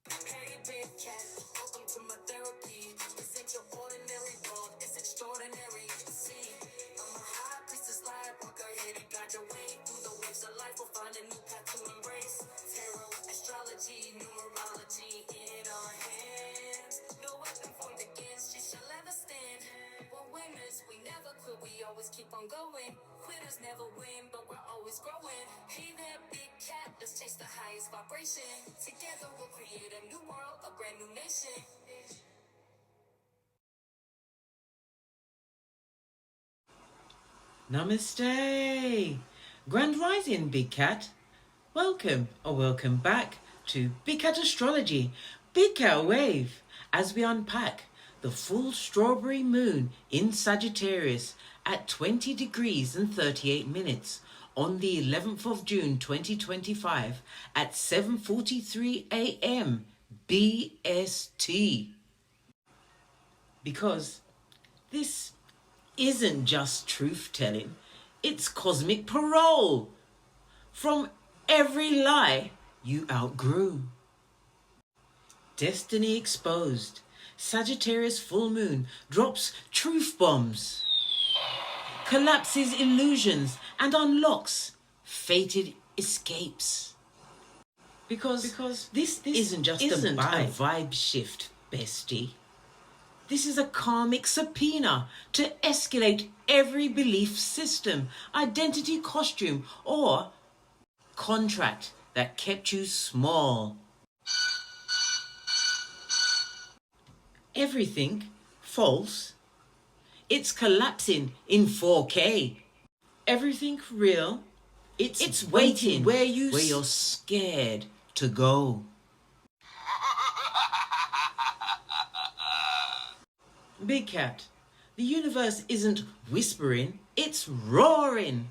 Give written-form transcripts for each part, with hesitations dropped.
Hey, big cat, welcome to my therapy. This ain't your ordinary world, it's extraordinary. See, I'm a high priestess, light walker, here to guide your way through the waves of life. We'll find a new path to embrace. Tarot, astrology, numerology in our hands. No weapon formed against you shall ever stand. We're winners, we never quit, we always keep on going. Quitters never win, but we're always growing. Hey there, big cat, let's chase the highest vibration. Together we'll create a new world, a brand new nation. Namaste! Grand Rising, Big Cat. Welcome or welcome back to Big Cat Astrology, Big Cat Wave, as we unpack the full strawberry moon in Sagittarius at 20 degrees and 38 minutes on the 11th of June 2025 at 7:43 a.m. BST. Because this isn't just truth-telling, it's cosmic parole from every lie you outgrew. Destiny exposed. Sagittarius full moon drops truth bombs, collapses illusions, and unlocks fated escapes. Because this isn't just a vibe shift, bestie. This is a karmic subpoena to escalate every belief system, identity, costume, or contract that kept you small. Everything false. It's collapsing in 4K. Everything real. It's waiting where you're scared to go. Big Cat, the universe isn't whispering, it's roaring.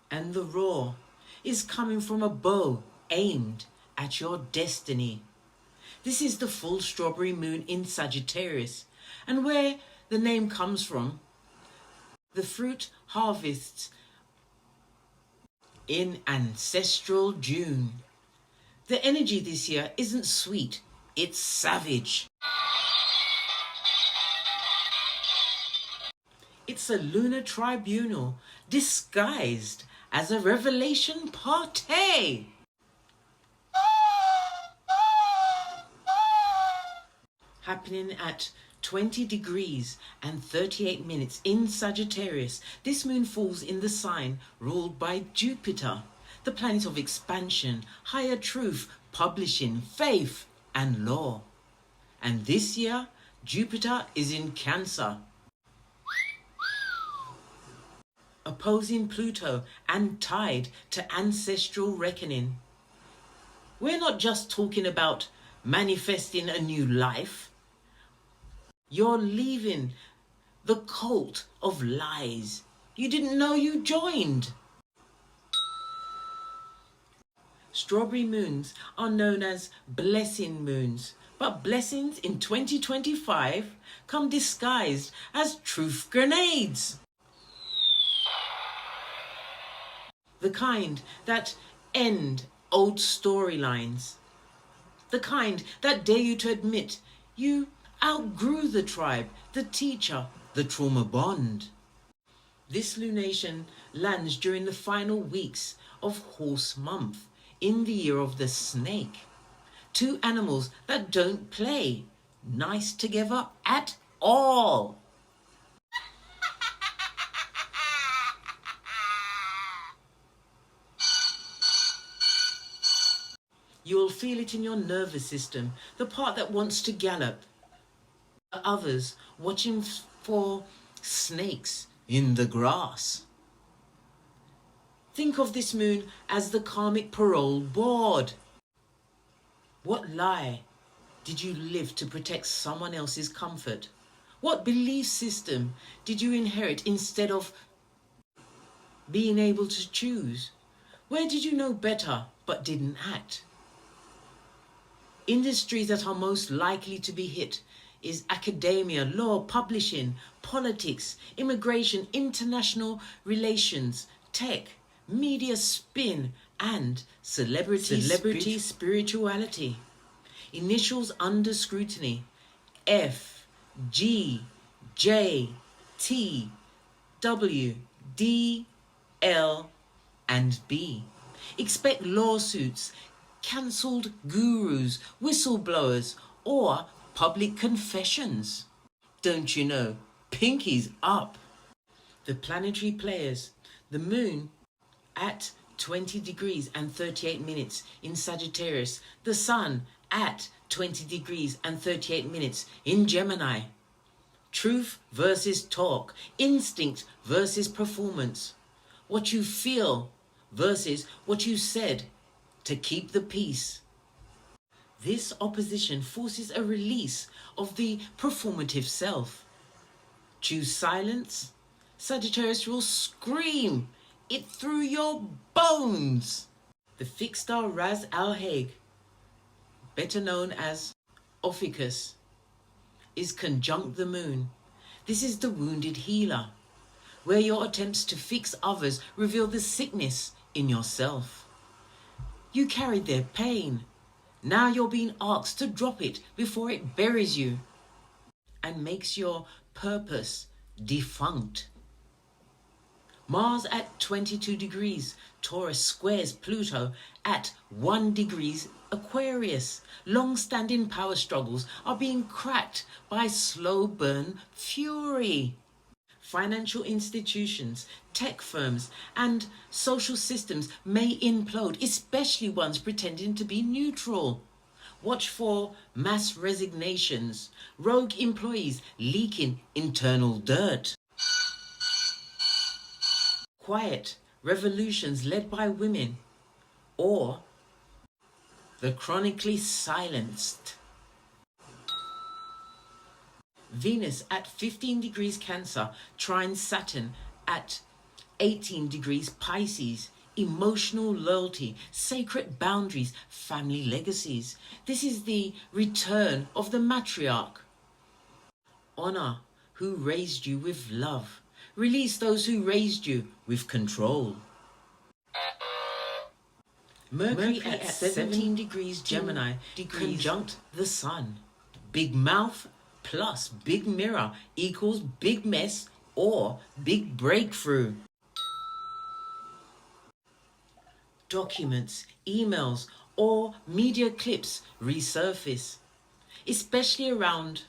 And the roar is coming from a bow aimed at your destiny. This is the full strawberry moon in Sagittarius, and where the name comes from, the fruit harvests in ancestral June. The energy this year isn't sweet, it's savage. It's a lunar tribunal disguised as a revelation party. Happening at 20 degrees and 38 minutes in Sagittarius, this moon falls in the sign ruled by Jupiter, the planet of expansion, higher truth, publishing, faith, and law. And this year, Jupiter is in Cancer, opposing Pluto and tied to ancestral reckoning. We're not just talking about manifesting a new life. You're leaving the cult of lies you didn't know you joined. Strawberry moons are known as blessing moons, but blessings in 2025 come disguised as truth grenades. The kind that end old storylines. The kind that dare you to admit you outgrew the tribe, the teacher, the trauma bond. This lunation lands during the final weeks of horse month in the year of the snake. Two animals that don't play nice together at all. You'll feel it in your nervous system, the part that wants to gallop. Others watching for snakes in the grass. Think of this moon as the karmic parole board. What lie did you live to protect someone else's comfort? What belief system did you inherit instead of being able to choose? Where did you know better but didn't act? Industries that are most likely to be hit is academia, law, publishing, politics, immigration, international relations, tech, media spin, and celebrity spirituality. Initials under scrutiny: F, G, J, T, W, D, L, and B. Expect lawsuits, cancelled gurus, whistleblowers, or public confessions. Don't you know? Pinky's up. The planetary players: the moon at 20 degrees and 38 minutes in Sagittarius, the sun at 20 degrees and 38 minutes in Gemini. Truth versus talk, instinct versus performance, what you feel versus what you said to keep the peace. This opposition forces a release of the performative self. Choose silence, Sagittarius will scream it through your bones. The fixed star Ras Al Haig, better known as Ophiuchus, is conjunct the moon. This is the wounded healer, where your attempts to fix others reveal the sickness in yourself. You carried their pain. Now you're being asked to drop it before it buries you and makes your purpose defunct. Mars at 22 degrees Taurus squares Pluto at 1 degrees Aquarius. Long-standing power struggles are being cracked by slow burn fury. Financial institutions, tech firms, and social systems may implode, especially ones pretending to be neutral. Watch for mass resignations, rogue employees leaking internal dirt. Quiet revolutions led by women, or the chronically silenced. Venus at 15 degrees Cancer trines Saturn at 18 degrees Pisces. Emotional loyalty, sacred boundaries, family legacies. This is the return of the matriarch. Honor who raised you with love. Release those who raised you with control. Mercury at 17 degrees Gemini conjunct the Sun. Big mouth plus big mirror equals big mess or big breakthrough. Documents, emails, or media clips resurface, especially around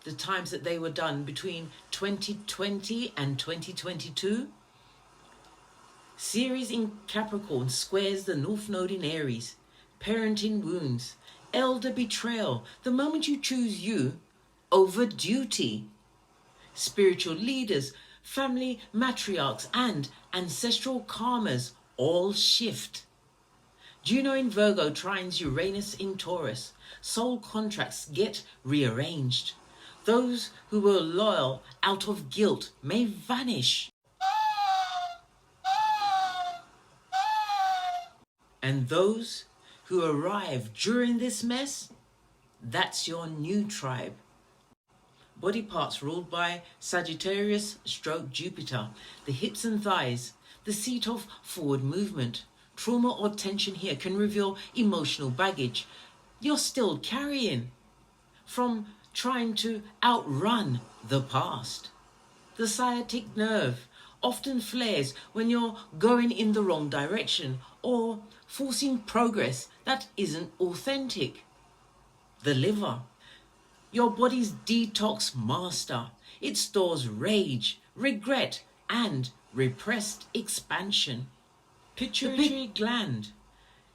the times that they were done between 2020 and 2022. Ceres in Capricorn squares the North Node in Aries. Parenting wounds, elder betrayal, the moment you choose you over duty. Spiritual leaders, family matriarchs, and ancestral karmas all shift. Juno in Virgo trines Uranus in Taurus. Soul contracts get rearranged. Those who were loyal out of guilt may vanish. And those who arrive during this mess, that's your new tribe. Body parts ruled by Sagittarius / Jupiter. The hips and thighs, the seat of forward movement. Trauma or tension here can reveal emotional baggage you're still carrying from trying to outrun the past. The sciatic nerve often flares when you're going in the wrong direction or forcing progress that isn't authentic. The liver, your body's detox master. It stores rage, regret, and repressed expansion. Pituitary gland,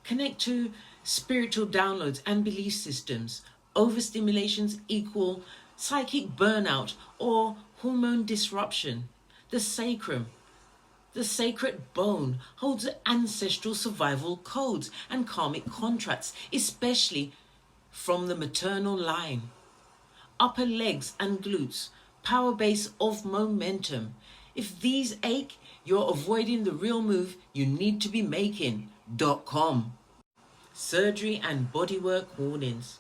connect to spiritual downloads and belief systems. Overstimulations equal psychic burnout or hormone disruption. The sacrum, the sacred bone, holds ancestral survival codes and karmic contracts, especially from the maternal line. Upper legs and glutes, power base of momentum. If these ache, you're avoiding the real move you need to be making. .com. Surgery and bodywork warnings.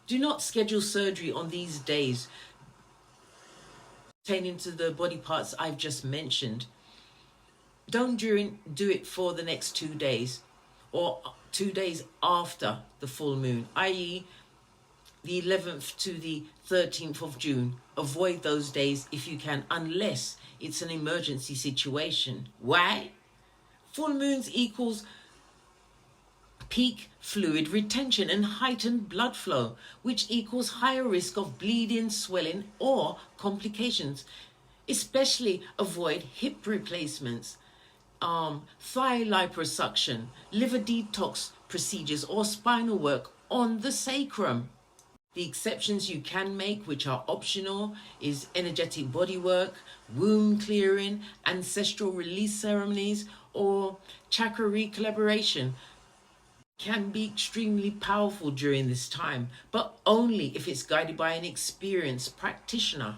Do not schedule surgery on these days pertaining to the body parts I've just mentioned. Don't do it for the next 2 days or 2 days after the full moon, i.e. the 11th to the 13th of June. Avoid those days if you can, unless it's an emergency situation. Why? Full moons equals peak fluid retention and heightened blood flow, which equals higher risk of bleeding, swelling, or complications. Especially avoid hip replacements, thigh liposuction, liver detox procedures, or spinal work on the sacrum. The exceptions you can make, which are optional, is energetic body work, womb clearing, ancestral release ceremonies, or chakra recollaboration. Can be extremely powerful during this time, but only if it's guided by an experienced practitioner.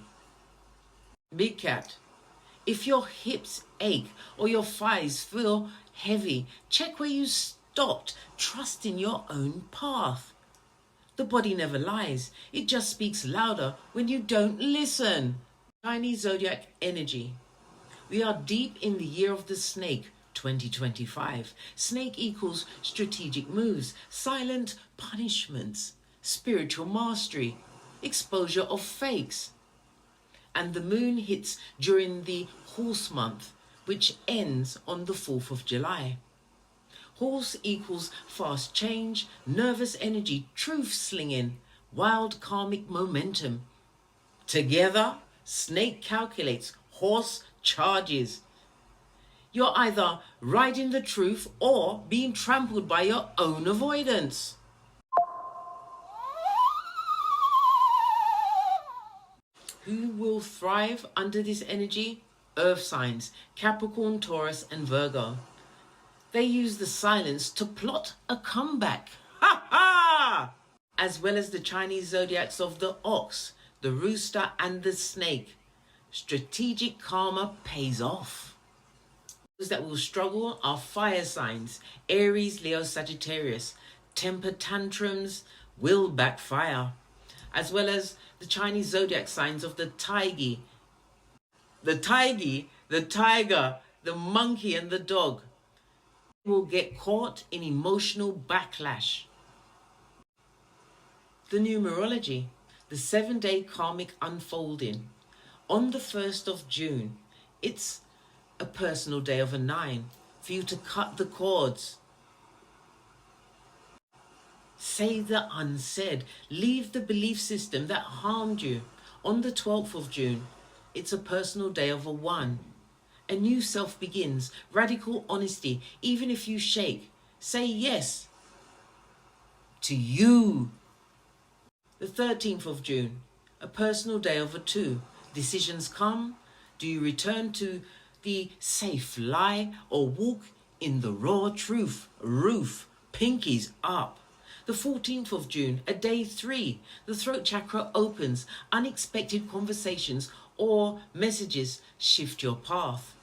Big cat, if your hips ache or your thighs feel heavy, check where you stopped. Trust in your own path. The body never lies. It just speaks louder when you don't listen. Chinese zodiac energy. We are deep in the year of the snake, 2025. Snake equals strategic moves, silent punishments, spiritual mastery, exposure of fakes. And the moon hits during the horse month, which ends on the 4th of July. Horse equals fast change, nervous energy, truth slinging, wild karmic momentum. Together, snake calculates, horse charges. You're either riding the truth or being trampled by your own avoidance. Who will thrive under this energy? Earth signs, Capricorn, Taurus, and Virgo. They use the silence to plot a comeback. Ha ha! As well as the Chinese zodiacs of the ox, the rooster, and the snake. Strategic karma pays off. Those that will struggle are fire signs, Aries, Leo, Sagittarius. Temper tantrums will backfire. As well as the Chinese zodiac signs of the taigi. The taigi, the tiger, the monkey, and the dog will get caught in emotional backlash. The numerology, the 7-day karmic unfolding. On the 1st of June, it's a personal day of a 9 for you to cut the cords. Say the unsaid. Leave the belief system that harmed you. On the 12th of June, it's a personal day of a 1. A new self begins. Radical honesty. Even if you shake, say yes to you. The 13th of June, a personal day of a 2. Decisions come. Do you return to the safe lie or walk in the raw truth? Roof, pinkies up. The 14th of June, a day 3. The throat chakra opens. Unexpected conversations or messages shift your path.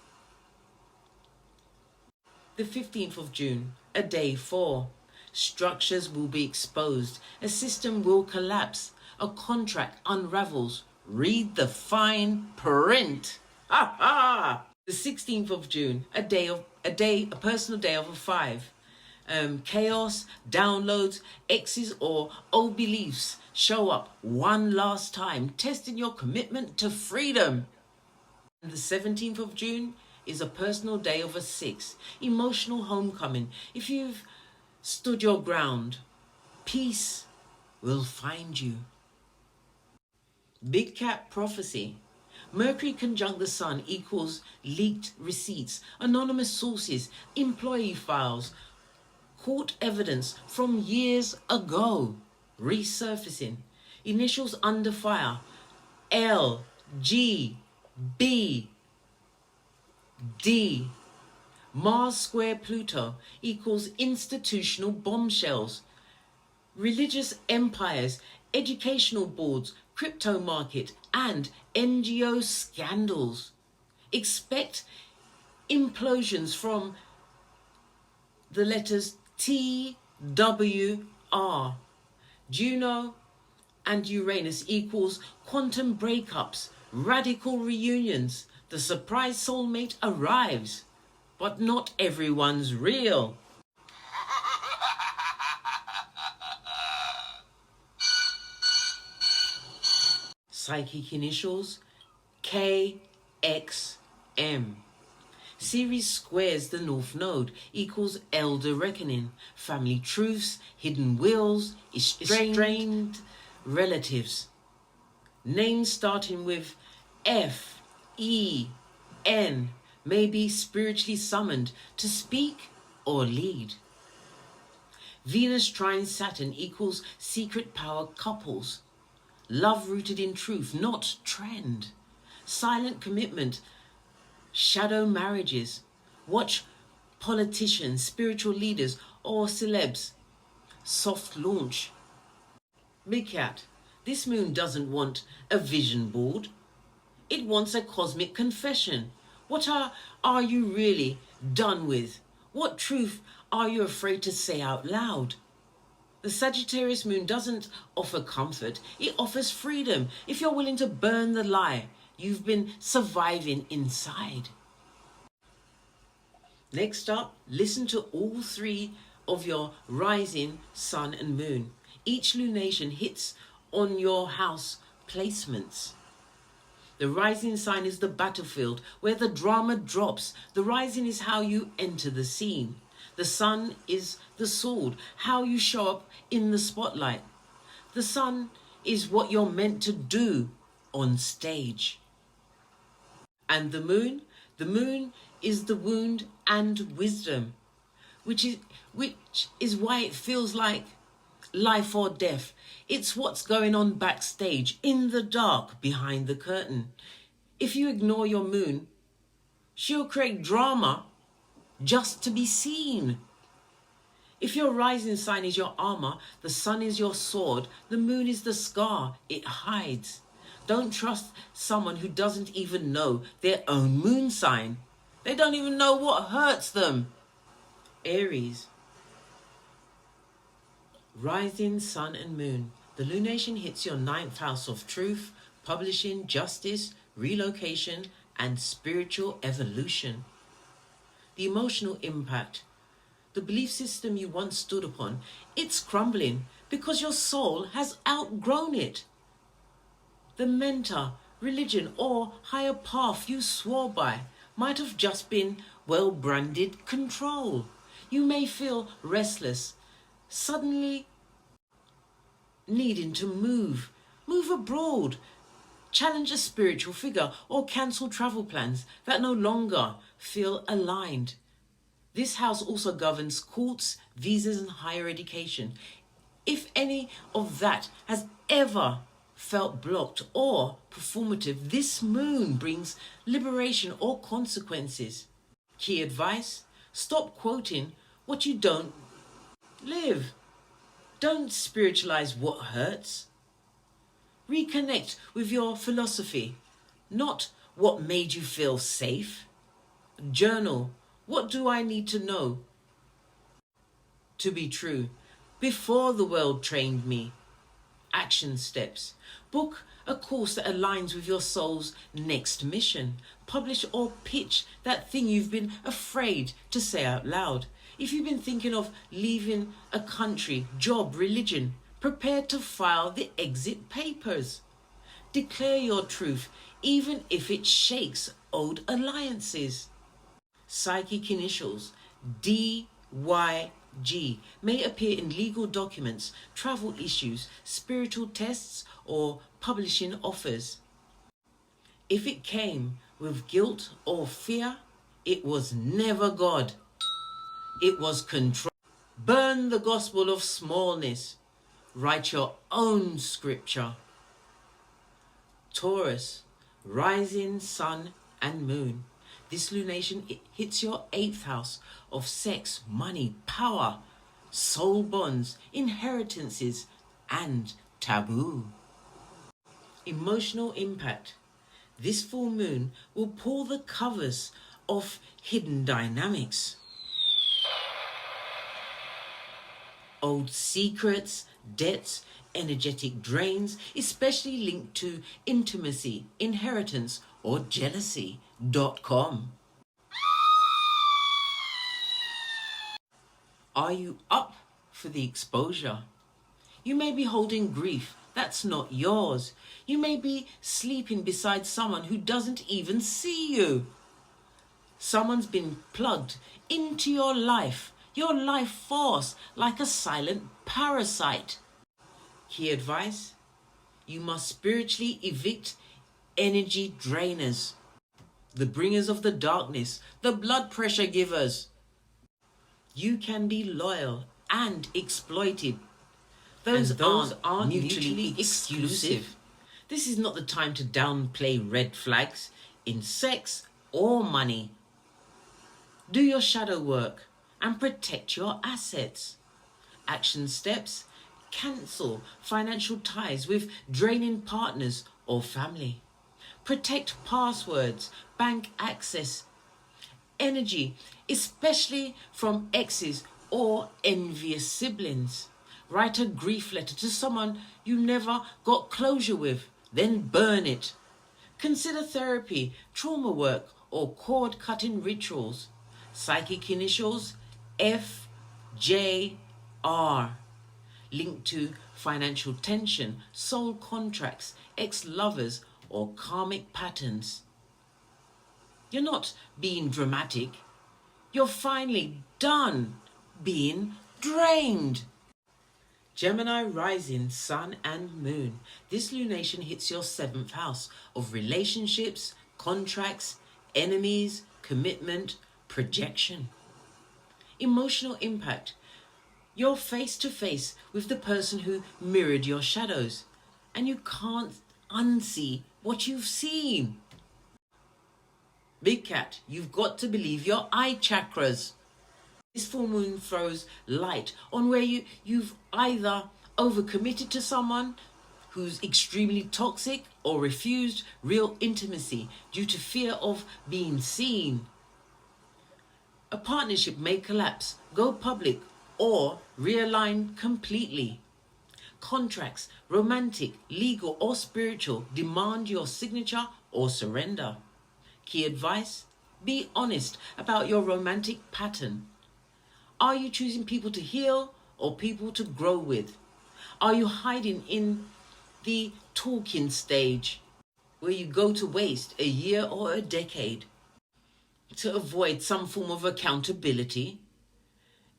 The 15th of June, a day 4. Structures will be exposed. A system will collapse. A contract unravels. Read the fine print. Ha ha! The 16th of June, a personal day of a 5. Chaos, downloads, exes, or old beliefs show up one last time, testing your commitment to freedom. And the 17th of June is a personal day of a 6. Emotional homecoming. If you've stood your ground, peace will find you. Big Cat prophecy. Mercury conjunct the Sun equals leaked receipts, anonymous sources, employee files, court evidence from years ago resurfacing. Initials under fire. L, G, B, D. Mars square Pluto equals institutional bombshells. Religious empires, educational boards, crypto market, and NGO scandals. Expect implosions from the letters T, W, R. Juno and Uranus equals quantum breakups, radical reunions. The surprise soulmate arrives. but not everyone's real. Psychic initials KXM. Ceres squares the North Node equals elder reckoning, family truths, hidden wills, estranged relatives. Names starting with F, E, N may be spiritually summoned to speak or lead. Venus trine Saturn equals secret power couples. Love rooted in truth, not trend. Silent commitment, shadow marriages. Watch politicians, spiritual leaders, or celebs. Soft launch. Big Cat, this moon doesn't want a vision board. It wants a cosmic confession. What are you really done with? What truth are you afraid to say out loud? The Sagittarius moon doesn't offer comfort, it offers freedom. If you're willing to burn the lie you've been surviving inside. Next up, listen to all three of your rising sun and moon. Each lunation hits on your house placements. The rising sign is the battlefield where the drama drops. The rising is how you enter the scene. The sun is the sword, how you show up in the spotlight. The sun is what you're meant to do on stage. And the moon is the wound and wisdom, which is why it feels like life or death. It's what's going on backstage, in the dark, behind the curtain. If you ignore your moon, she'll create drama just to be seen. If your rising sign is your armor, the sun is your sword, the moon is the scar it hides. Don't trust someone who doesn't even know their own moon sign. They don't even know what hurts them. Aries. Rising sun and moon. The lunation hits your 9th house of truth, publishing, justice, relocation, and spiritual evolution. The emotional impact. The belief system you once stood upon, it's crumbling because your soul has outgrown it. The mentor, religion, or higher path you swore by might have just been well-branded control. You may feel restless, suddenly needing to move abroad, challenge a spiritual figure, or cancel travel plans that no longer feel aligned. This house also governs courts, visas, and higher education. If any of that has ever felt blocked or performative, this moon brings liberation or consequences. Key advice: stop quoting what you don't live. Don't spiritualize what hurts. Reconnect with your philosophy, not what made you feel safe. Journal: what do I need to know to be true before the world trained me? Action steps: book a course that aligns with your soul's next mission. Publish or pitch that thing you've been afraid to say out loud. If you've been thinking of leaving a country, job, religion, prepare to file the exit papers. Declare your truth, even if it shakes old alliances. Psychic initials DYG may appear in legal documents, travel issues, spiritual tests, or publishing offers. If it came with guilt or fear, it was never God. It was control. Burn the gospel of smallness. Write your own scripture. Taurus, rising sun and moon. This lunation, it hits your 8th house of sex, money, power, soul bonds, inheritances, and taboo. Emotional impact. This full moon will pull the covers off hidden dynamics. Old secrets, debts, energetic drains, especially linked to intimacy, inheritance, or jealousy.com. Are you up for the exposure? You may be holding grief that's not yours. You may be sleeping beside someone who doesn't even see you. Someone's been plugged into your life force, like a silent parasite. Key advice: you must spiritually evict energy drainers, the bringers of the darkness, the blood pressure givers. You can be loyal and exploited. Those aren't mutually exclusive. This is not the time to downplay red flags in sex or money. Do your shadow work and protect your assets. Action steps: cancel financial ties with draining partners or family. Protect passwords, bank access, energy, especially from exes or envious siblings. Write a grief letter to someone you never got closure with, then burn it. Consider therapy, trauma work, or cord cutting rituals. Psychic initials F, J, R. Linked to financial tension, soul contracts, ex-lovers, or karmic patterns. You're not being dramatic. You're finally done being drained. Gemini rising, sun and moon. This lunation hits your 7th house of relationships, contracts, enemies, commitment, projection. Emotional impact: you're face to face with the person who mirrored your shadows, and you can't unsee what you've seen. Big cat, you've got to believe your eye chakras. This full moon throws light on where you've either overcommitted to someone who's extremely toxic or refused real intimacy due to fear of being seen. A partnership may collapse, go public, or realign completely. Contracts, romantic, legal, or spiritual, demand your signature or surrender. Key advice: be honest about your romantic pattern. Are you choosing people to heal or people to grow with? Are you hiding in the talking stage, where you go to waste a year or a decade to avoid some form of accountability?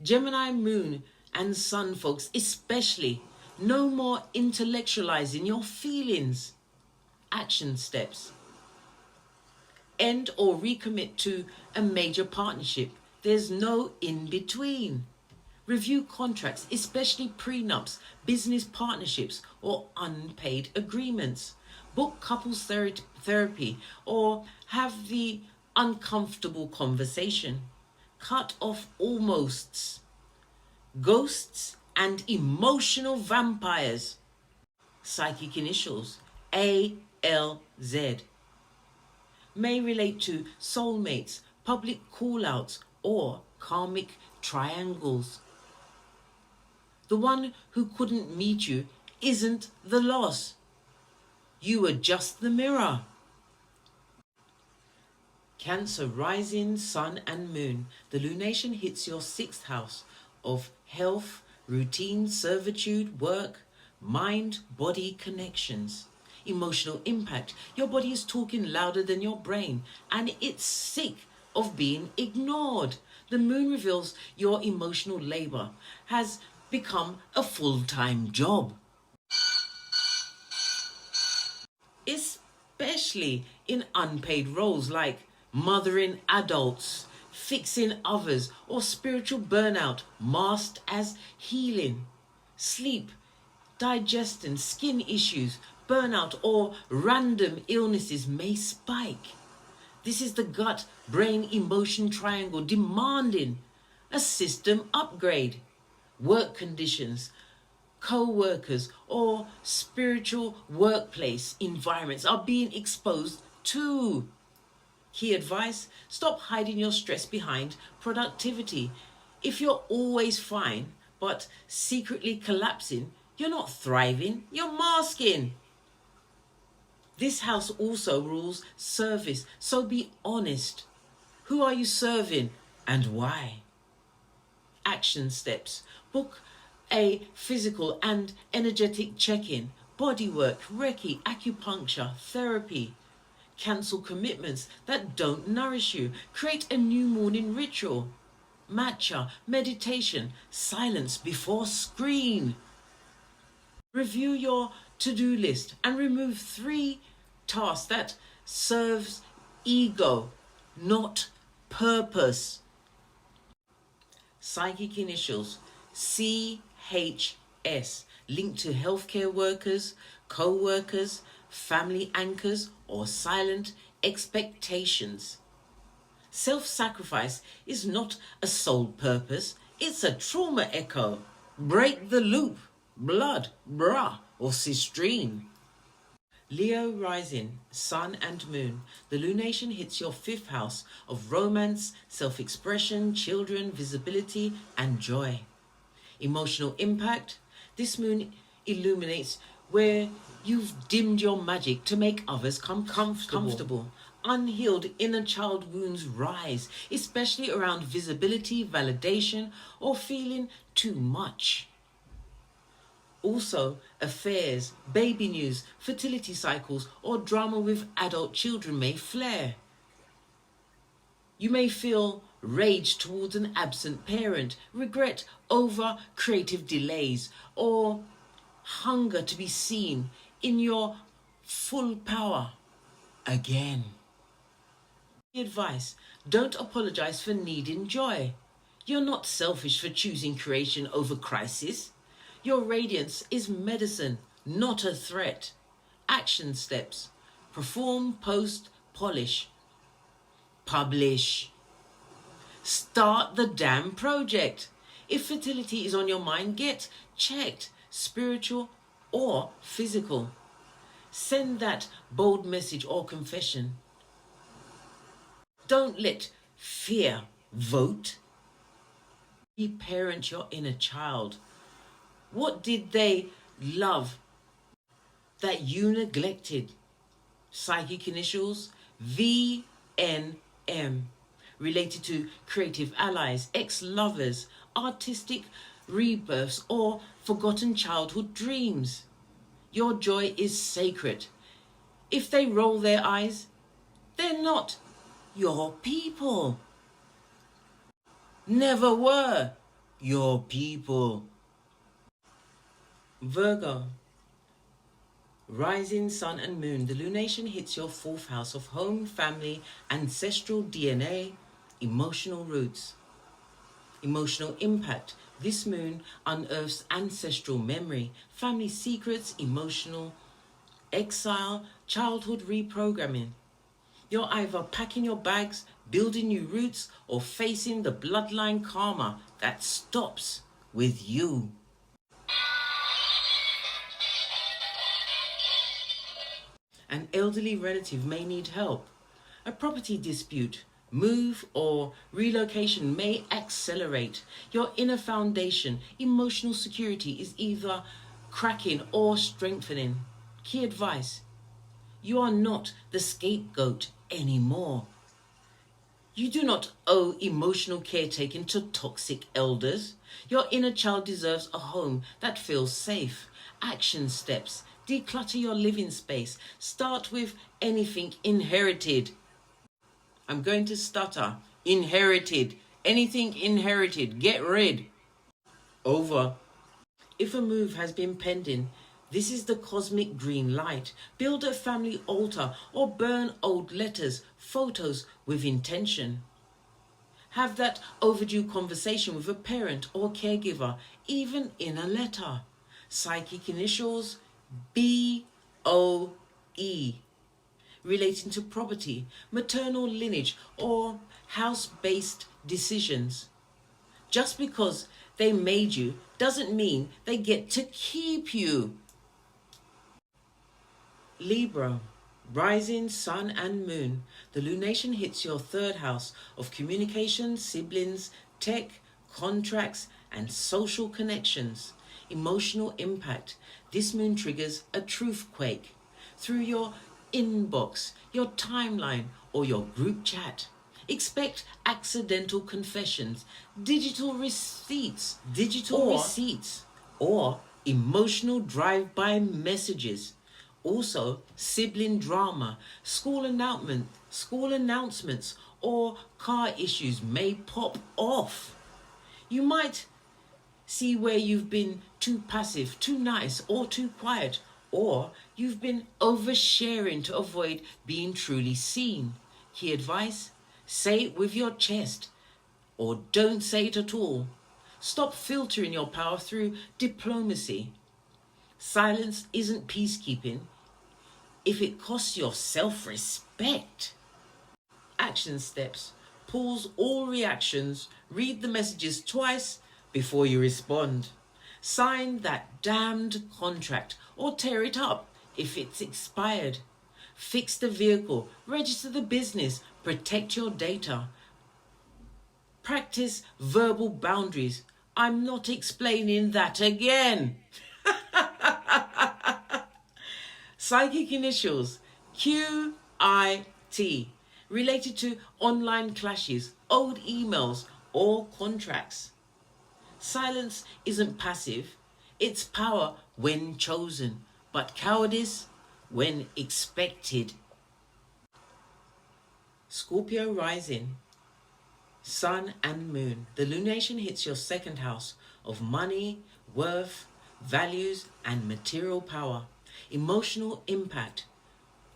Gemini moon and sun folks especially, no more intellectualizing your feelings. Action steps: end or recommit to a major partnership. There's no in between. Review contracts, especially prenups, business partnerships, or unpaid agreements. Book couples therapy or have the uncomfortable conversation. Cut off almosts, ghosts, and emotional vampires. Psychic initials ALZ. May relate to soulmates, public call-outs, or karmic triangles. The one who couldn't meet you isn't the loss. You were just the mirror. Cancer rising, sun and moon. The lunation hits your 6th house of health, routine, servitude, work, mind-body connections. Emotional impact: your body is talking louder than your brain, and it's sick of being ignored. The moon reveals your emotional labor has become a full-time job, especially in unpaid roles like mothering adults, fixing others, or spiritual burnout masked as healing. Sleep, digestion, skin issues, burnout, or random illnesses may spike. This is the gut, brain, emotion triangle demanding a system upgrade. Work conditions, co-workers, or spiritual workplace environments are being exposed too. Key advice: stop hiding your stress behind productivity. If you're always fine but secretly collapsing, you're not thriving, you're masking. This house also rules service, so be honest. Who are you serving and why? Action steps. Book a physical and energetic check-in. Bodywork, Reiki, acupuncture, therapy. Cancel commitments that don't nourish you. Create a new morning ritual. Matcha, meditation, silence before screen. Review your to-do list and remove 3 tasks that serves ego, not purpose. Psychic initials CHS, linked to healthcare workers, co-workers, family anchors, or silent expectations. Self-sacrifice is not a sole purpose, it's a trauma echo. Break the loop, blood, bra, or cistrine. Leo rising, sun and moon. The lunation hits your 5th house of romance, self-expression, children, visibility, and joy. Emotional impact. This moon illuminates where you've dimmed your magic to make others come comfortable. Unhealed inner child wounds rise, especially around visibility, validation, or feeling too much. Also, affairs, baby news, fertility cycles, or drama with adult children may flare. You may feel rage towards an absent parent, regret over creative delays, or hunger to be seen in your full power again. Advice: don't apologize for needing joy. You're not selfish for choosing creation over crisis. Your radiance is medicine, not a threat. Action steps: perform, post, polish, publish. Start the damn project. If fertility is on your mind, get checked, spiritual or physical. Send that bold message or confession. Don't let fear vote. Reparent your inner child. What did they love that you neglected? Psychic initials VNM, related to creative allies, ex-lovers, artistic rebirths, or forgotten childhood dreams. Your joy is sacred. If they roll their eyes, they're not your people. Never were your people. Virgo, rising sun and moon. The lunation hits your 4th house of home, family, ancestral DNA, emotional roots. Emotional impact. This moon unearths ancestral memory, family secrets, emotional exile, childhood reprogramming. You're either packing your bags, building new roots, or facing the bloodline karma that stops with you. An elderly relative may need help. A property dispute, move, or relocation may accelerate. Your inner foundation, emotional security, is either cracking or strengthening. Key advice: you are not the scapegoat anymore. You do not owe emotional caretaking to toxic elders. Your inner child deserves a home that feels safe. Action steps: declutter your living space. Start with anything inherited. I'm going to stutter. Inherited. Anything inherited. Get rid. Over. If a move has been pending, this is the cosmic green light. Build a family altar or burn old letters, photos with intention. Have that overdue conversation with a parent or caregiver, even in a letter. Psychic initials BOE, relating to property, maternal lineage, or house-based decisions. Just because they made you doesn't mean they get to keep you. Libra, rising sun and moon. The lunation hits your 3rd house of communication, siblings, tech, contracts, and social connections. Emotional impact. This moon triggers a truth quake through your inbox, your timeline, or your group chat. Expect accidental confessions, digital receipts, or emotional drive-by messages. Also, sibling drama, school announcements, or car issues may pop off. You might see where you've been too passive, too nice, or too quiet, or you've been oversharing to avoid being truly seen. Key advice: say it with your chest, or don't say it at all. Stop filtering your power through diplomacy. Silence isn't peacekeeping if it costs your self-respect. Action steps: pause all reactions, read the messages twice before you respond. Sign that damned contract or tear it up if it's expired. Fix the vehicle, register the business, protect your data. Practice verbal boundaries. I'm not explaining that again. Psychic initials QIT, related to online clashes, old emails, or contracts. Silence isn't passive, it's power when chosen, but cowardice when expected. Scorpio rising, Sun and Moon. The lunation hits your second house of money, worth, values, and material power. Emotional impact.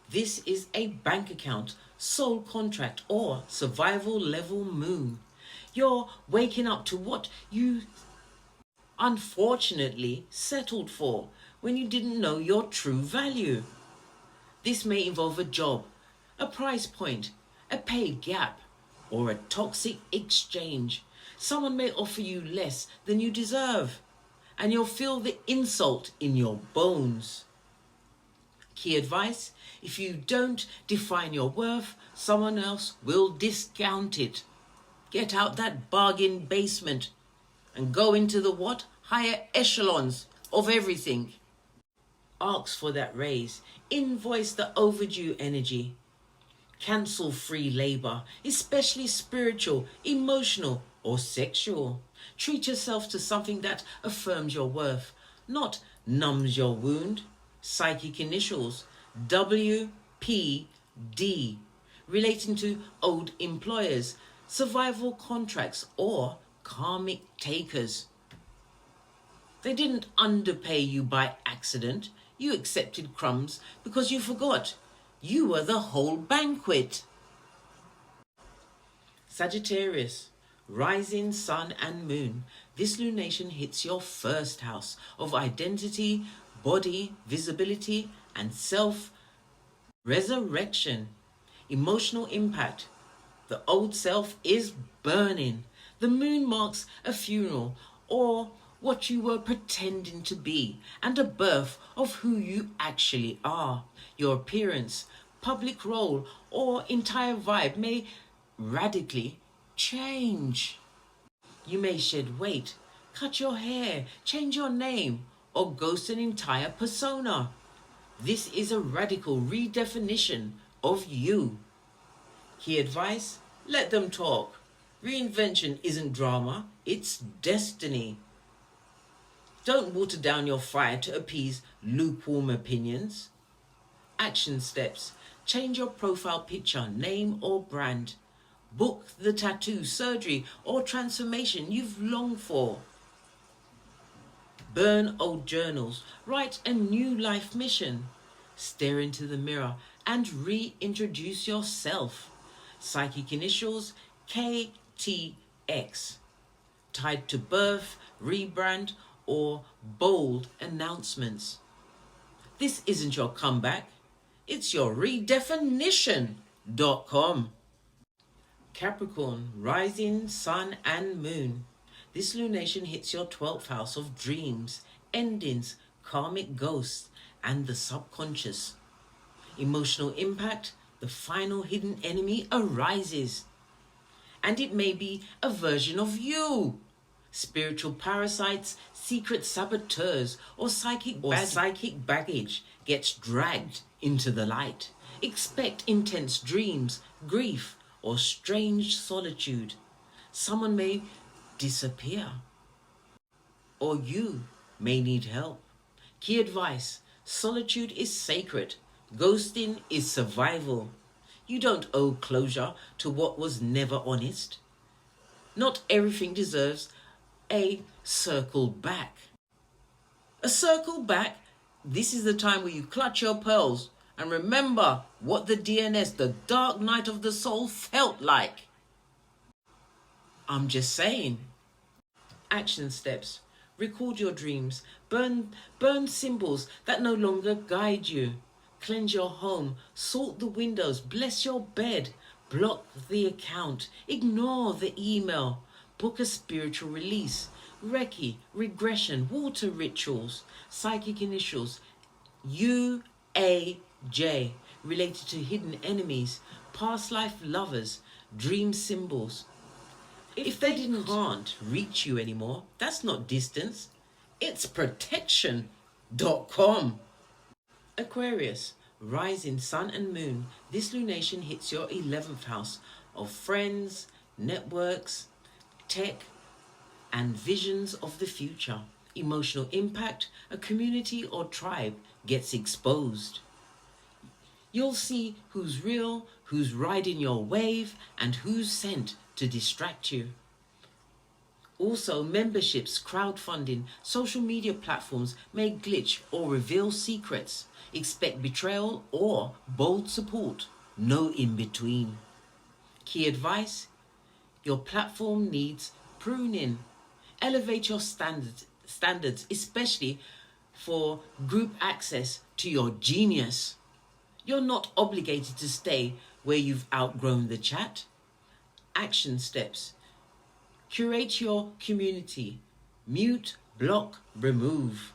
This is a bank account, soul contract, or survival level moon. You're waking up to what you unfortunately settled for when you didn't know your true value. This may involve a job, a price point, a pay gap, or a toxic exchange. Someone may offer you less than you deserve, and you'll feel the insult in your bones. Key advice: if you don't define your worth, someone else will discount it. Get out that bargain basement and go into the what? Higher echelons of everything. Ask for that raise. Invoice the overdue energy. Cancel free labor, especially spiritual, emotional, or sexual. Treat yourself to something that affirms your worth, not numbs your wound. Psychic initials WPD, relating to old employers, survival contracts, or karmic takers. They didn't underpay you by accident. You accepted crumbs because you forgot you were the whole banquet. Sagittarius, rising Sun and Moon. This lunation hits your first house of identity, body, visibility, and self-resurrection. Emotional impact. The old self is burning. The moon marks a funeral, or what you were pretending to be, and a birth of who you actually are. Your appearance, public role, or entire vibe may radically change. You may shed weight, cut your hair, change your name, or ghost an entire persona. This is a radical redefinition of you. Key advice: let them talk. Reinvention isn't drama, it's destiny. Don't water down your fire to appease lukewarm opinions. Action steps: change your profile picture, name, or brand. Book the tattoo, surgery, or transformation you've longed for. Burn old journals, write a new life mission. Stare into the mirror and reintroduce yourself. Psychic initials KTX, tied to birth, rebrand, or bold announcements. This isn't your comeback, it's your redefinition.com. Capricorn, rising Sun and Moon. This lunation hits your 12th house of dreams, endings, karmic ghosts, and the subconscious. Emotional impact: the final hidden enemy arises. And it may be a version of you. Spiritual parasites, secret saboteurs, or psychic baggage gets dragged into the light. Expect intense dreams, grief, or strange solitude. Someone may disappear, or you may need help. Key advice: solitude is sacred. Ghosting is survival. You don't owe closure to what was never honest. Not everything deserves a circle back. A circle back, this is the time where you clutch your pearls and remember what the DNS, the dark night of the soul, felt like. I'm just saying. Action steps. Record your dreams. Burn symbols that no longer guide you. Cleanse your home. Sort the windows. Bless your bed. Block the account. Ignore the email. Book a spiritual release. Reiki, regression, water rituals, psychic initials, UAJ, related to hidden enemies, past life lovers, dream symbols. If they can't reach you anymore, that's not distance, it's protection.com. Aquarius, rising sun and moon. This lunation hits your 11th house of friends, networks, tech, and visions of the future. Emotional impact, a community or tribe gets exposed. You'll see who's real, who's riding your wave, and who's sent to distract you. Also, memberships, crowdfunding, social media platforms may glitch or reveal secrets. Expect betrayal or bold support. No in between. Key advice: your platform needs pruning. Elevate your standards, especially for group access to your genius. You're not obligated to stay where you've outgrown the chat. Action steps. Curate your community. Mute, block, remove.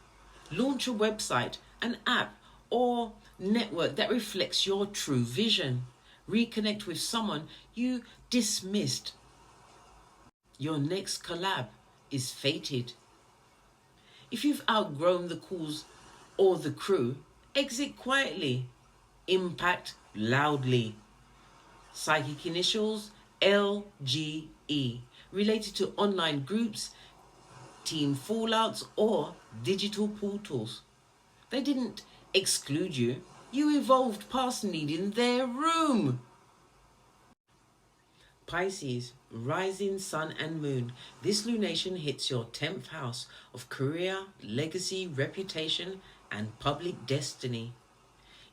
Launch a website, an app, or network that reflects your true vision. Reconnect with someone you dismissed. Your next collab is fated. If you've outgrown the cause or the crew, exit quietly. Impact loudly. Psychic initials LGE, related to online groups, team fallouts, or digital portals. They didn't exclude you. You evolved past needing their room. Pisces, rising sun and moon. This lunation hits your 10th house of career, legacy, reputation, and public destiny.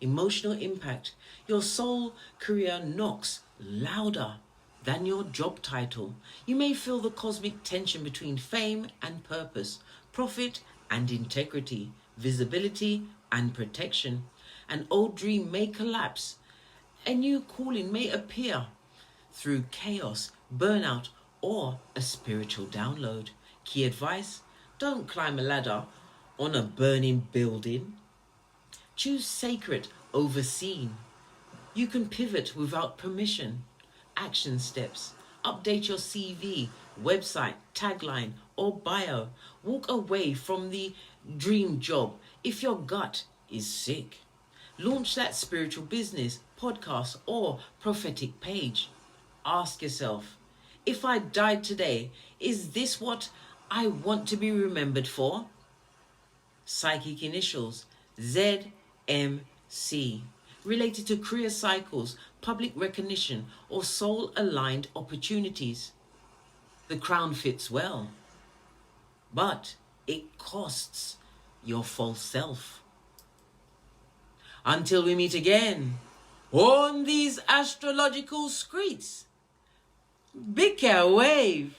Emotional impact. Your soul career knocks louder than your job title. You may feel the cosmic tension between fame and purpose, profit and integrity, visibility and protection. An old dream may collapse. A new calling may appear through chaos, burnout, or a spiritual download. Key advice: don't climb a ladder on a burning building. Choose sacred over seen. You can pivot without permission. Action steps: update your CV, website, tagline, or bio. Walk away from the dream job if your gut is sick. Launch that spiritual business, podcast, or prophetic page. Ask yourself, if I died today, is this what I want to be remembered for? Psychic initials ZMC, related to career cycles, public recognition, or soul-aligned opportunities. The crown fits well, but it costs your false self. Until we meet again on these astrological streets, big care wave.